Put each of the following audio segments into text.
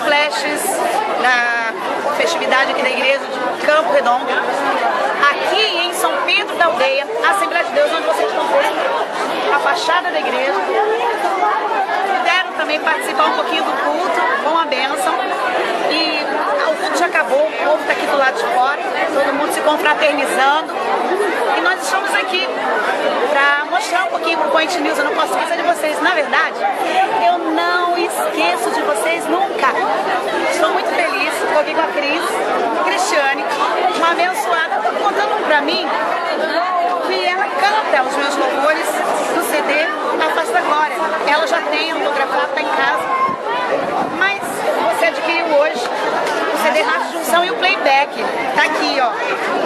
flashes da festividade aqui da igreja de Campo Redondo. Aqui em São Pedro da Aldeia, a Assembleia de Deus, onde vocês estão vendo a fachada da igreja. Puderam também participar um pouquinho do culto, com a bênção. E o culto já acabou, o povo está aqui do lado de fora, todo mundo se confraternizando. E nós estamos aqui para mostrar um pouquinho para o Point News. Eu não posso esquecer de vocês. Na verdade, eu não esqueço de vocês nunca. Estou muito feliz, estou aqui com a Cristiane, uma abençoada, contando para mim que ela canta os meus louvores do CD A Face da Glória. Ela já tem autografado, está em casa, mas você adquiriu hoje o CD Raça Junção e o playback. Tá aqui, ó,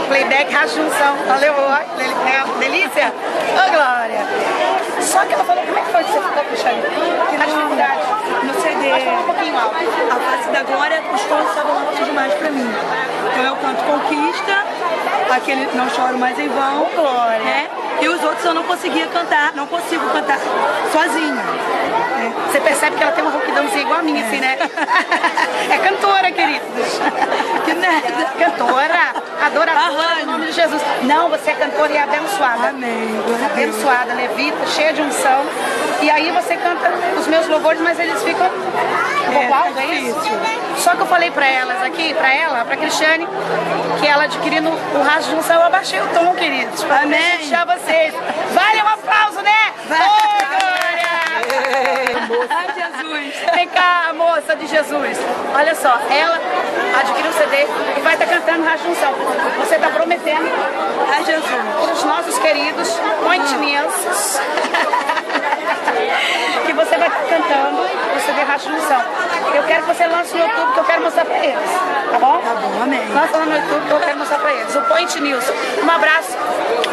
playback Raça Junção. Valeu, ó, delícia? Ô, Glória! Só que ela falou, como é que foi que você ficou, Cristiane? A dificuldade? No CD, Pode falar um pouquinho alto. A Face da Glória, os tons estavam altos demais pra mim. Então eu canto Conquista, aquele Não Choro Mais em Vão, Glória. né? E os outros eu não conseguia cantar, não consigo cantar sozinha. Né? Você percebe que ela tem uma rouquidãozinha igual a minha, assim, né? É cantora, queridos. Que merda. Cantora, adoradora, em nome de Jesus. Não, você é cantora e é abençoada. Amém. Glória a Deus. Abençoada, levita, cheia de unção. E aí você canta os meus louvores, mas eles ficam um pouco altos, é isso? Só que eu falei pra elas aqui, pra Cristiane, que ela adquirindo o Raça Junção, eu abaixei o tom, queridos, pra deixar vocês. Vale um aplauso, né? Oi, Glória! Ai, Jesus. Vem cá, moça de Jesus. Olha só, ela adquiriu o CD e vai estar cantando Raça Junção. Você está prometendo Ai, Jesus. para os nossos queridos pointinienses que você vai estar cantando o CD Raça Junção. Eu quero que você lance no YouTube, que eu quero mostrar para eles. Tá bom? Tá bom, amém. Lança lá no YouTube, que eu quero mostrar para eles. O Point News. Um abraço.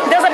Deus abençoe.